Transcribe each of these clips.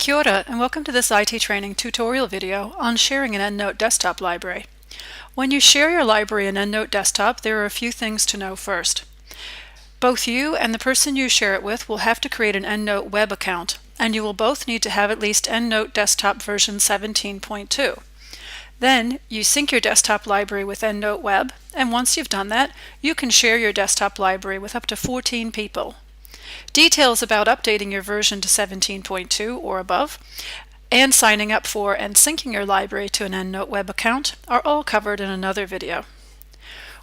Kia ora, and welcome to this IT training tutorial video on sharing an EndNote desktop library. When you share your library in EndNote desktop, there are a few things to know first. Both you and the person you share it with will have to create an EndNote web account, and you will both need to have at least EndNote desktop version 17.2. Then you sync your desktop library with EndNote web, and once you've done that, you can share your desktop library with up to 14 people. Details about updating your version to 17.2 or above, and signing up for and syncing your library to an EndNote web account are all covered in another video.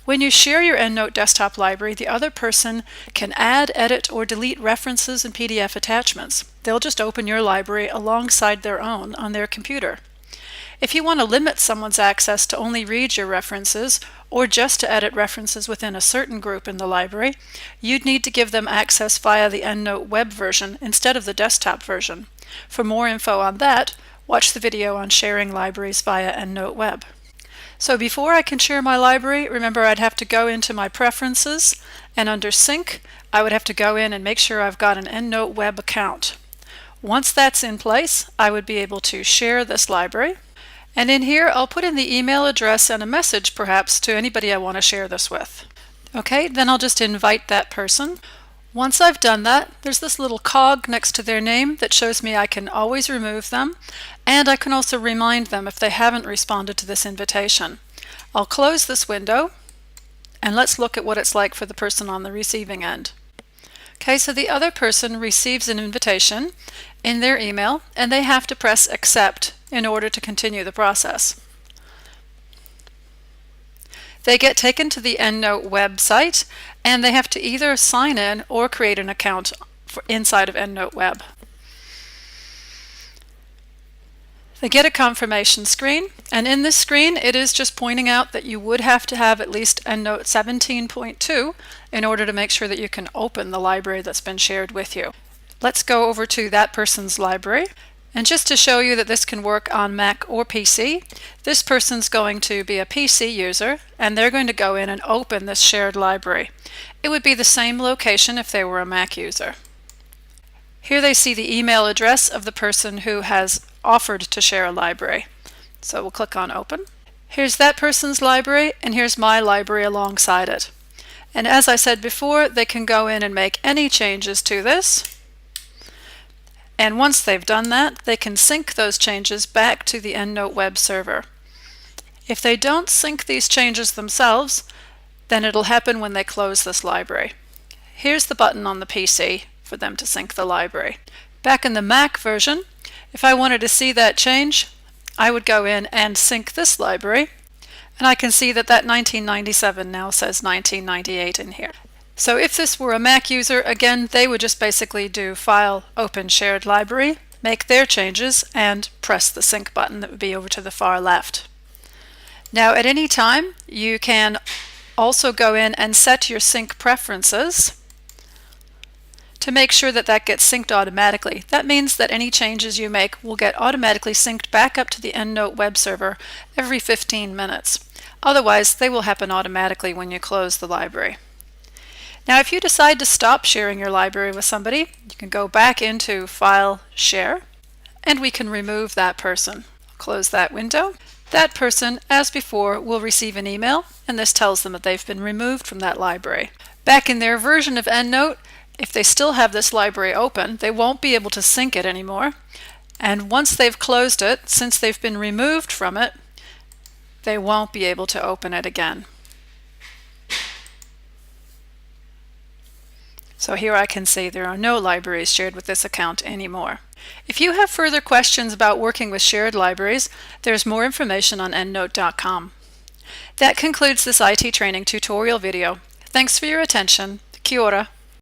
When you share your EndNote desktop library, the other person can add, edit, or delete references and PDF attachments. They'll just open your library alongside their own on their computer. If you want to limit someone's access to only read your references, or just to edit references within a certain group in the library, you'd need to give them access via the EndNote web version instead of the desktop version. For more info on that, watch the video on sharing libraries via EndNote web. So before I can share my library, remember I'd have to go into my preferences, and under sync, I would have to go in and make sure I've got an EndNote web account. Once that's in place, I would be able to share this library. And in here, I'll put in the email address and a message, perhaps, to anybody I want to share this with. Okay, then I'll just invite that person. Once I've done that, there's this little cog next to their name that shows me I can always remove them, and I can also remind them if they haven't responded to this invitation. I'll close this window, and let's look at what it's like for the person on the receiving end. Okay, so the other person receives an invitation in their email, and they have to press accept in order to continue the process. They get taken to the EndNote website, and they have to either sign in or create an account inside of EndNote web. They get a confirmation screen, and in this screen it is just pointing out that you would have to have at least EndNote 17.2 in order to make sure that you can open the library that's been shared with you. Let's go over to that person's library. And just to show you that this can work on Mac or PC, this person's going to be a PC user, and they're going to go in and open this shared library. It would be the same location if they were a Mac user. Here they see the email address of the person who has offered to share a library. So we'll click on Open. Here's that person's library, and here's my library alongside it. And as I said before, they can go in and make any changes to this. And once they've done that, they can sync those changes back to the EndNote web server. If they don't sync these changes themselves, then it'll happen when they close this library. Here's the button on the PC for them to sync the library. Back in the Mac version, if I wanted to see that change, I would go in and sync this library, and I can see that 1997 now says 1998 in here. So if this were a Mac user, again, they would just basically do File, Open Shared Library, make their changes, and press the sync button that would be over to the far left. Now at any time, you can also go in and set your sync preferences to make sure that that gets synced automatically. That means that any changes you make will get automatically synced back up to the EndNote web server every 15 minutes. Otherwise, they will happen automatically when you close the library. Now if you decide to stop sharing your library with somebody, you can go back into File, Share, and we can remove that person. Close that window. That person, as before, will receive an email, and this tells them that they've been removed from that library. Back in their version of EndNote, if they still have this library open, they won't be able to sync it anymore. And once they've closed it, since they've been removed from it, they won't be able to open it again. So here I can see there are no libraries shared with this account anymore. If you have further questions about working with shared libraries, there's more information on endnote.com. That concludes this IT training tutorial video. Thanks for your attention. Kia ora.